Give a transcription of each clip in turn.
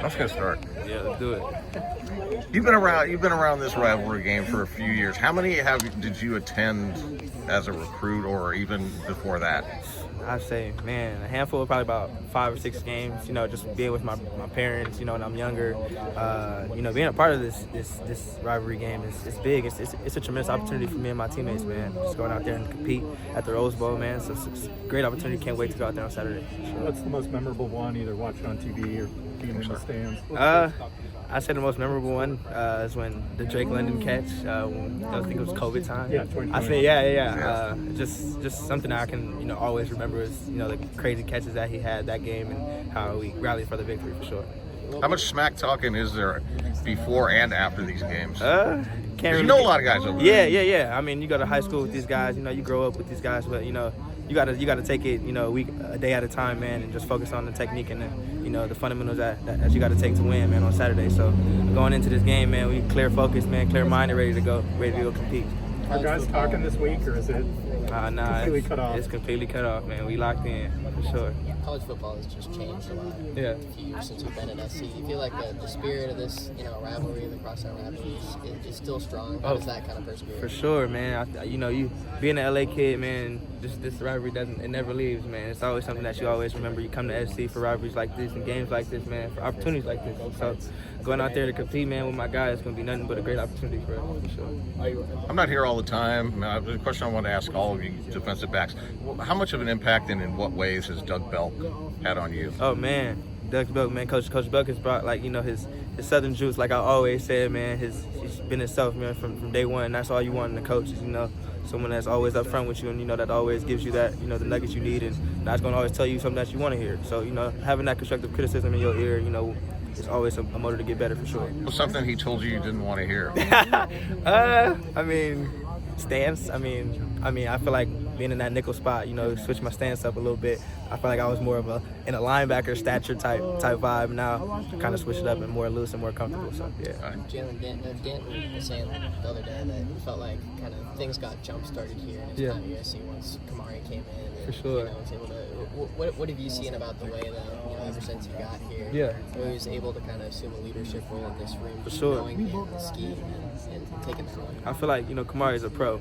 Let's get start. Yeah, let's do it. You've been around this rivalry game for a few years. How many did you attend as a recruit, or even before that? I'd say, man, a handful, probably about 5 or 6 games. You know, just being with my parents. You know, when I'm younger. You know, being a part of this rivalry game is big. It's a tremendous opportunity for me and my teammates, man. Just going out there and compete at the Rose Bowl, man. So it's a great opportunity. Can't wait to go out there on Saturday. What's the most memorable one, either watching on TV or being in the stands? I'd say the most memorable one is when the Drake London catch. I think it was COVID time. Yeah, 2020. I think, yeah. Just something I can always remember is the crazy catches that he had that game and how we rallied for the victory for sure. How much smack talking is there before and after these games? Can't really. You know a lot of guys over there. Yeah. I mean, you go to high school with these guys. You grow up with these guys, but you gotta take it a day at a time, man, and just focus on the technique and the fundamentals that you gotta take to win, man, on Saturday. So going into this game, man, we clear focus, man, clear minded, ready to go compete. Are guys talking this week, or is it completely cut off? It's completely cut off, man. We locked in for sure. College football has just changed a lot. Yeah. A few years since you've been at SC. Do you feel like the spirit of this, rivalry, the crossover rivalry, is still strong? How does that kind of persevere? For sure, man. You being an LA kid, man, this rivalry it never leaves, man. It's always something that you always remember. You come to SC for rivalries like this and games like this, man, for opportunities like this. So going out there to compete, man, with my guys is going to be nothing but a great opportunity for us, for sure. I'm not here all the time. The question I want to ask all of you defensive backs: how much of an impact and in what ways has Doug Belk had on you? Oh man, Doug Belk, man, Coach Belk has brought his Southern juice, like I always said, man. He's been himself, man, from day one. That's all you want in a coach is someone that's always up front with you, and that always gives you that the nuggets you need, and that's going to always tell you something that you want to hear. So having that constructive criticism in your ear, it's always a motor to get better for sure. What's something he told you didn't want to hear? I mean, stance. I mean, I feel like being in that nickel spot, switch my stance up a little bit. I feel like I was more of in a linebacker stature type vibe. Now, kind of switch it up and more loose and more comfortable. So yeah. Jaylin, Denton was saying the other day that he felt like kind of things got jump started here in his time at USC once Kamari came in. And, for sure. Was able to. What have you seen about the way that ever since you got here? Yeah. He was able to kind of assume a leadership role in this room, for sure. knowing the scheme and taking that on. I feel like Kamari is a pro.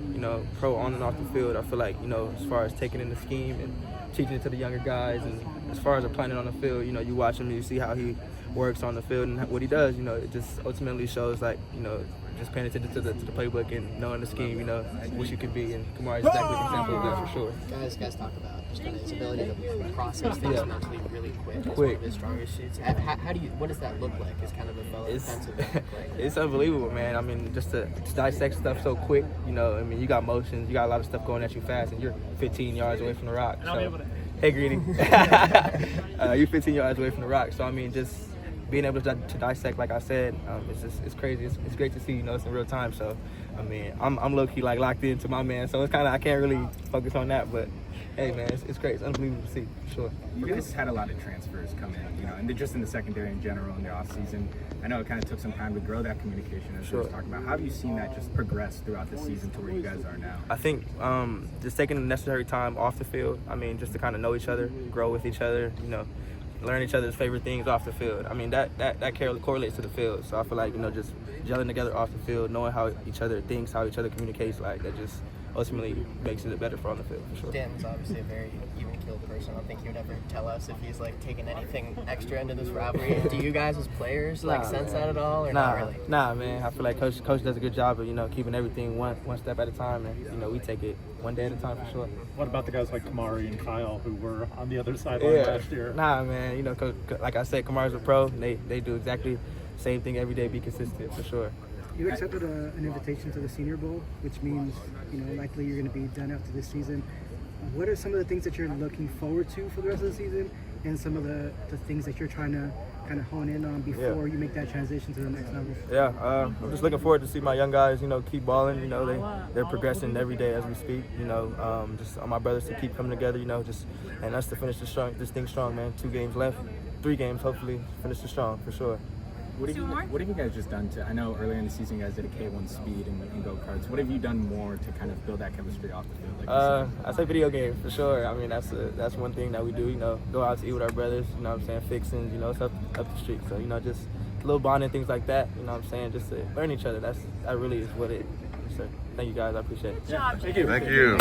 Pro on and off the field. I feel like as far as taking in the scheme and teaching it to the younger guys, and as far as applying it on the field, you watch him, you see how he works on the field and what he does. It just ultimately shows just paying attention to the playbook and knowing the scheme, what you could be. And Kamari is exactly an example of that for sure. Guys talk about just kind of his ability to process things mentally really quick. It's one of his strongest suits. What does that look like as kind of a fellow defensive back? It's unbelievable, man. I mean, just to dissect stuff so quick, you got motions, you got a lot of stuff going at you fast, and you're 15 yards away from the rock. So, hey, Greedy. You're 15 yards away from the rock. So, I mean, just being able to dissect, like I said, it's crazy. It's great to see, it's in real time. So, I mean, I'm low-key locked into my man. So it's kind of, I can't really focus on that. But, hey, man, it's great. It's unbelievable to see, for sure. You guys had a lot of transfers come in, and just in the secondary in general in the offseason. I know it kind of took some time to grow that communication, as we were talking about. How have you seen that just progress throughout the season to where you guys are now? I think just taking the necessary time off the field. I mean, just to kind of know each other, grow with each other, learn each other's favorite things off the field. I mean, that correlates to the field. So I feel like, just gelling together off the field, knowing how each other thinks, how each other communicates, that just ultimately makes it better for on the field, for sure. Dan's obviously a very even-keeled person. I don't think he would ever tell us if he's, taking anything extra into this rivalry. Do you guys as players, sense that at all, or not really? Nah, man. I feel like Coach does a good job of, keeping everything one step at a time, and, we take it one day at a time, for sure. What about the guys like Kamari and Kyle who were on the other sideline last year? Nah, man. Like I said, Kamari's a pro. They do exactly the same thing every day, be consistent, for sure. You accepted an invitation to the Senior Bowl, which means, likely you're going to be done after this season. What are some of the things that you're looking forward to for the rest of the season, and some of the things that you're trying to kind of hone in on before you make that transition to the next level? Yeah, I'm just looking forward to see my young guys, keep balling. They're progressing every day as we speak. Just on my brothers to keep coming together. And us to finish this thing strong, man. 2 games left, 3 games hopefully. Finish it strong for sure. What have you guys just done to? I know earlier in the season you guys did a K1 speed and go karts. What have you done more to kind of build that chemistry off the field? Like I say video games for sure. I mean, that's one thing that we do. You know, go out to eat with our brothers. You know what I'm saying? Fixings. You know, it's up the street. So you know, just little bonding, things like that. You know what I'm saying? Just to learn each other. That really is what it is. So thank you guys. I appreciate it. Thank you.